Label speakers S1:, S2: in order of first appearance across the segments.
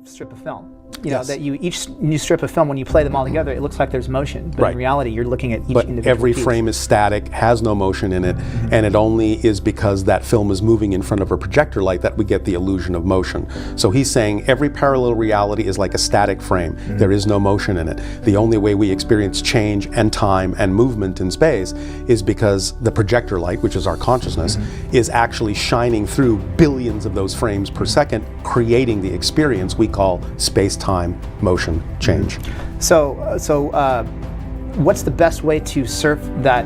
S1: strip of film. You know, that each new strip of film, when you play them all together, it looks like there's motion, but in reality, you're looking at each individual
S2: every
S1: piece.
S2: frame is static, has no motion in it, and it only is because that film is moving in front of a projector light that we get the illusion of motion. So he's saying every parallel reality is like a static frame. There is no motion in it. The only way we experience change and time and movement in space is because the projector light, which is our consciousness, is actually shining through billions of those frames per second, creating the experience we call space-time motion change.
S1: So what's the best way to surf that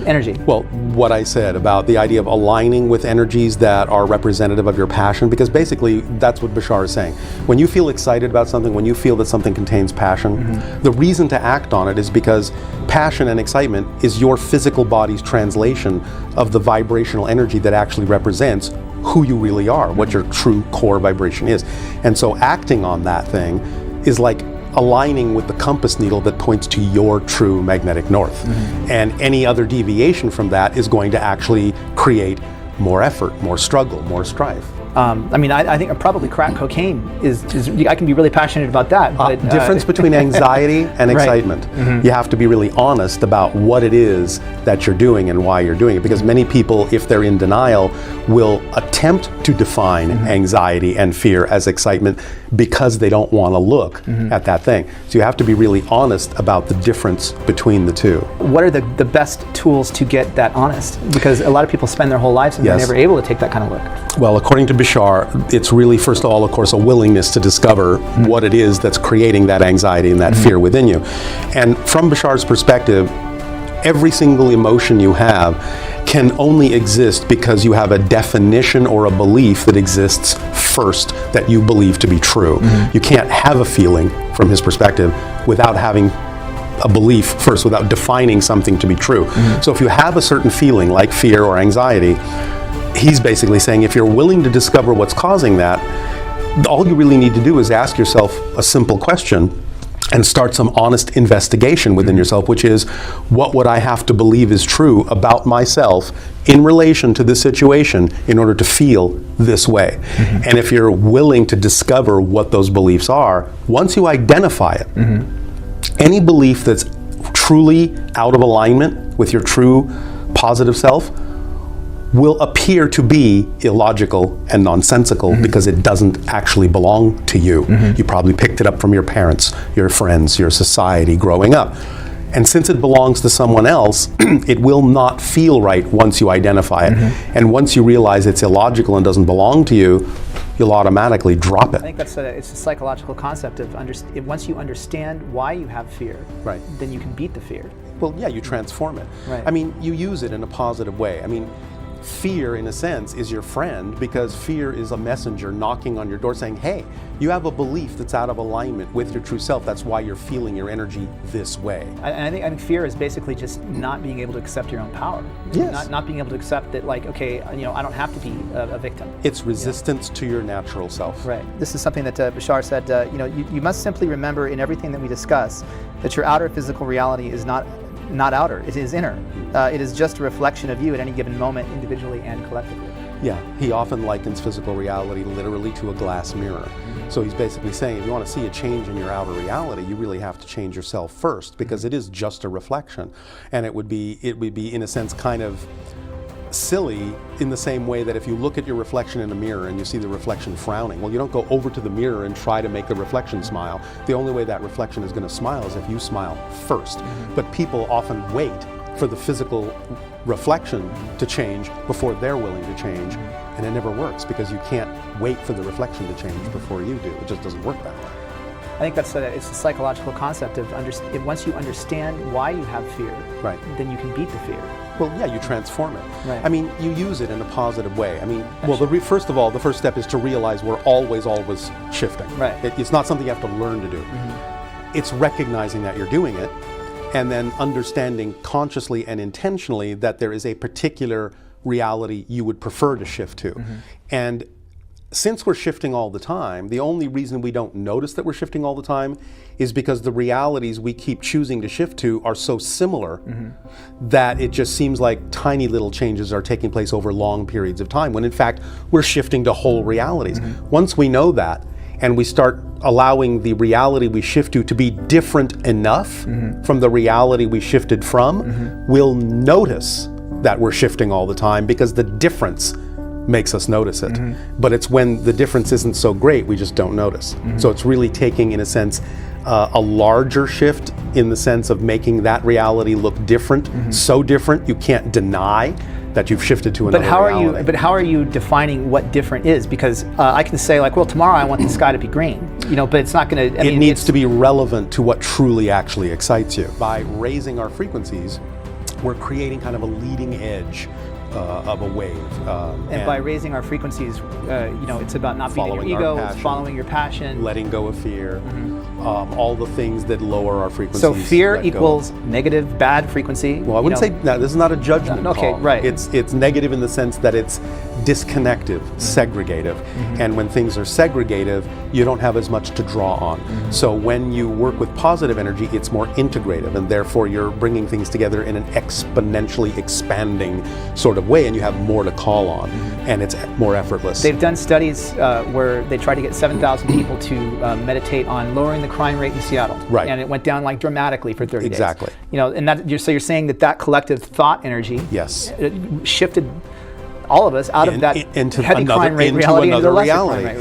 S1: energy?
S2: Well, what I said about the idea of aligning with energies that are representative of your passion, because basically that's what Bashar is saying. When you feel excited about something, when you feel that something contains passion, the reason to act on it is because passion and excitement is your physical body's translation of the vibrational energy that actually represents who you really are, what your true core vibration is. And so acting on that thing is like aligning with the compass needle that points to your true magnetic north. And any other deviation from that is going to actually create more effort, more struggle, more strife.
S1: I mean, I think probably crack cocaine is I can be really passionate about that. But,
S2: difference between anxiety and excitement. You have to be really honest about what it is that you're doing and why you're doing it, because many people, if they're in denial, will attempt to define anxiety and fear as excitement because they don't want to look at that thing. So you have to be really honest about the difference between the two.
S1: What are the best tools to get that honest? Because a lot of people spend their whole lives and they're never able to take that kind of look.
S2: Well, according to Bashar, it's really, first of all, of course, a willingness to discover what it is that's creating that anxiety and that fear within you. And from Bashar's perspective, every single emotion you have can only exist because you have a definition or a belief that exists first that you believe to be true. You can't have a feeling, from his perspective, without having a belief first, without defining something to be true. So if you have a certain feeling like fear or anxiety, he's basically saying if you're willing to discover what's causing that, all you really need to do is ask yourself a simple question and start some honest investigation within yourself, which is, what would I have to believe is true about myself in relation to this situation in order to feel this way? And if you're willing to discover what those beliefs are, once you identify it, any belief that's truly out of alignment with your true positive self will appear to be illogical and nonsensical because it doesn't actually belong to you. You probably picked it up from your parents, your friends, your society growing up. And since it belongs to someone else, it will not feel right once you identify it. And once you realize it's illogical and doesn't belong to you, you'll automatically drop it.
S1: I think it's a psychological concept of once you understand why you have fear, then you can beat the fear.
S2: Well, yeah, you transform it. I mean, you use it in a positive way. I mean, fear, in a sense, is your friend, because fear is a messenger knocking on your door saying, hey, you have a belief that's out of alignment with your true self. That's why you're feeling your energy this way.
S1: I think fear is basically just not being able to accept your own power. Not being able to accept that, like, okay, I don't have to be a victim.
S2: It's resistance to your natural self.
S1: This is something that Bashar said, you must simply remember in everything that we discuss that your outer physical reality is not outer, it is inner. It is just a reflection of you at any given moment, individually and collectively.
S2: Yeah, he often likens physical reality literally to a glass mirror. So he's basically saying if you want to see a change in your outer reality, you really have to change yourself first, because it is just a reflection. And it would be in a sense kind of silly in the same way that if you look at your reflection in a mirror and you see the reflection frowning, well, you don't go over to the mirror and try to make the reflection smile. The only way that reflection is going to smile is if you smile first. But people often wait for the physical reflection to change before they're willing to change, and it never works because you can't wait for the reflection to change before you do. It just doesn't work that way.
S1: I think it's a psychological concept of once you understand why you have fear, then you can beat the fear.
S2: Well, yeah, you transform it. I mean, you use it in a positive way. I mean, first of all, the first step is to realize we're always shifting. It's not something you have to learn to do. It's recognizing that you're doing it, and then understanding consciously and intentionally that there is a particular reality you would prefer to shift to. And since we're shifting all the time, the only reason we don't notice that we're shifting all the time is because the realities we keep choosing to shift to are so similar that it just seems like tiny little changes are taking place over long periods of time, when in fact we're shifting to whole realities. Once we know that, and we start allowing the reality we shift to be different enough from the reality we shifted from, we'll notice that we're shifting all the time because the difference makes us notice it. But it's when the difference isn't so great, we just don't notice. So it's really taking, in a sense, a larger shift in the sense of making that reality look different, so different you can't deny that you've shifted to another reality.
S1: But how are you defining what different is? Because I can say like, well, tomorrow I want the sky to be green, but it's not going to.
S2: It needs to be relevant to what truly actually excites you. By raising our frequencies, we're creating kind of a leading edge of a wave.
S1: And by raising our frequencies, it's about not being your ego, it's following your passion,
S2: letting go of fear, all the things that lower our frequencies.
S1: So fear equals negative, bad frequency.
S2: Well, I wouldn't say no. This is not a judgment
S1: okay,
S2: call.
S1: Right.
S2: It's negative in the sense that it's disconnective, segregative, and when things are segregative, you don't have as much to draw on. So when you work with positive energy, it's more integrative, and therefore you're bringing things together in an exponentially expanding sort of way, and you have more to call on, and it's more effortless.
S1: They've done studies where they tried to get 7,000 people to meditate on lowering the crime rate in Seattle,
S2: right?
S1: And it went down like dramatically for 30 days.
S2: Exactly.
S1: And so you're saying that collective thought energy,
S2: yes,
S1: shifted all of us out of that
S2: into
S1: heavy crime rate reality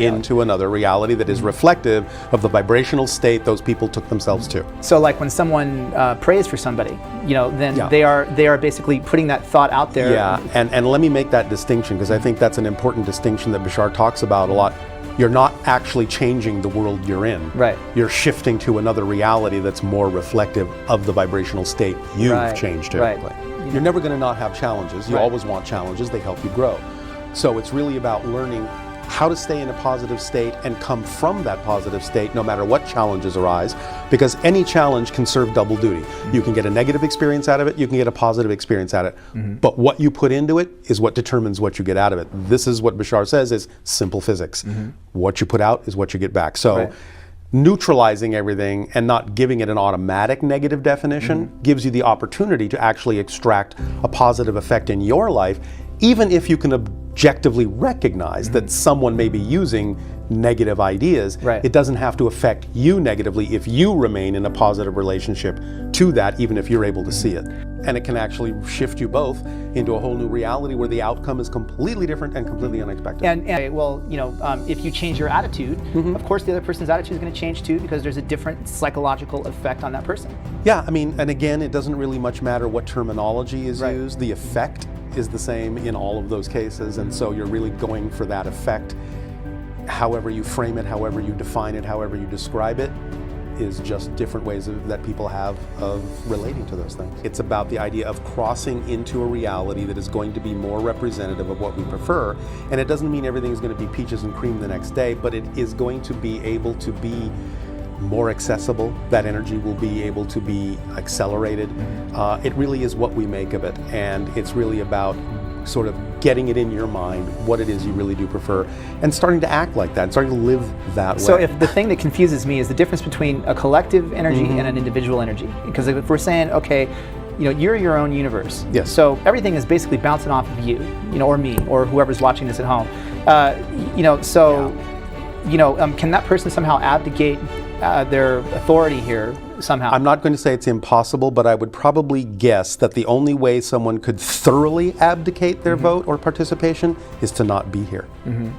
S2: into another reality that is reflective of the vibrational state those people took themselves to.
S1: So like when someone prays for somebody, then they are basically putting that thought out there.
S2: Yeah, and let me make that distinction because I think that's an important distinction that Bashar talks about a lot. You're not actually changing the world you're in.
S1: Right.
S2: You're shifting to another reality that's more reflective of the vibrational state you've changed to.
S1: Right.
S2: You're never going to not have challenges. You always want challenges. They help you grow. So it's really about learning how to stay in a positive state and come from that positive state no matter what challenges arise, because any challenge can serve double duty. You can get a negative experience out of it, you can get a positive experience out of it, but what you put into it is what determines what you get out of it. This is what Bashar says is simple physics. What you put out is what you get back. So neutralizing everything and not giving it an automatic negative definition gives you the opportunity to actually extract a positive effect in your life, even if you can objectively recognize that someone may be using negative ideas. It doesn't have to affect you negatively if you remain in a positive relationship to that, even if you're able to see it. And it can actually shift you both into a whole new reality where the outcome is completely different and completely unexpected.
S1: And if you change your attitude, of course the other person's attitude is going to change too, because there's a different psychological effect on that person.
S2: Yeah, I mean, and again, it doesn't really much matter what terminology is used. The effect is the same in all of those cases, and so you're really going for that effect. However you frame it, however you define it, however you describe it, is just different ways that people have of relating to those things. It's about the idea of crossing into a reality that is going to be more representative of what we prefer, and it doesn't mean everything is going to be peaches and cream the next day, but it is going to be able to be more accessible. That energy will be able to be accelerated. It really is what we make of it, and it's really about sort of getting it in your mind what it is you really do prefer and starting to act like that, starting to live that way.
S1: So if the thing that confuses me is the difference between a collective energy and an individual energy, because if we're saying, okay, you're your own universe.
S2: Yes.
S1: So everything is basically bouncing off of you, or me, or whoever's watching this at home. Can that person somehow abdicate their authority here somehow?
S2: I'm not going to say it's impossible, but I would probably guess that the only way someone could thoroughly abdicate their vote or participation is to not be here.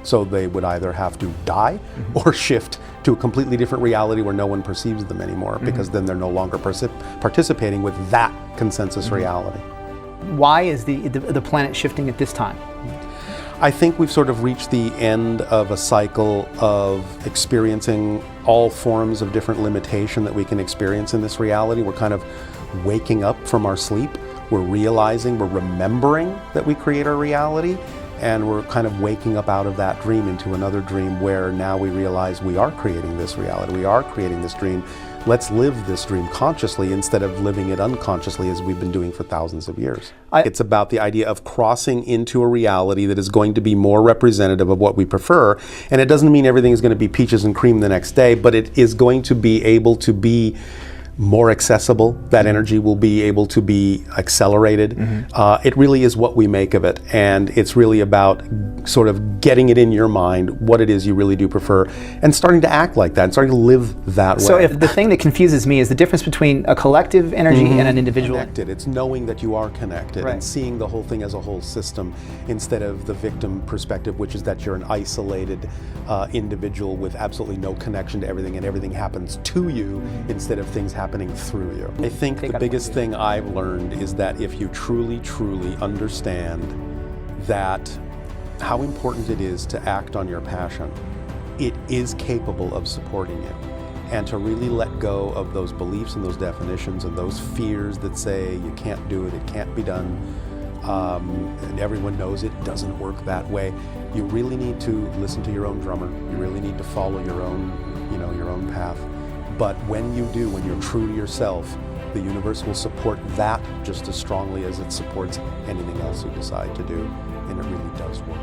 S2: So they would either have to die or shift to a completely different reality where no one perceives them anymore, because then they're no longer participating with that consensus reality.
S1: Why is the planet shifting at this time?
S2: I think we've sort of reached the end of a cycle of experiencing all forms of different limitation that we can experience in this reality. We're kind of waking up from our sleep. We're realizing, we're remembering that we create our reality, and we're kind of waking up out of that dream into another dream where now we realize we are creating this reality, we are creating this dream. Let's live this dream consciously instead of living it unconsciously as we've been doing for thousands of years. It's about the idea of crossing into a reality that is going to be more representative of what we prefer. And it doesn't mean everything is going to be peaches and cream the next day, but it is going to be able to be more accessible. That energy will be able to be accelerated. It really is what we make of it, and it's really about sort of getting it in your mind what it is you really do prefer, and starting to act like that, and starting to live that way.
S1: So if the thing that confuses me is the difference between a collective energy and an individual.
S2: Connected. It's knowing that you are connected,
S1: Right.
S2: and seeing the whole thing as a whole system instead of the victim perspective, which is that you're an isolated individual with absolutely no connection to everything, and everything happens to you instead of things happening through you. I think the biggest thing I've learned is that if you truly, truly understand that how important it is to act on your passion, it is capable of supporting you. And to really let go of those beliefs and those definitions and those fears that say you can't do it, it can't be done, and everyone knows it doesn't work that way. You really need to listen to your own drummer. You really need to follow your own, your own path. But when you do, when you're true to yourself, the universe will support that just as strongly as it supports anything else you decide to do, and it really does work.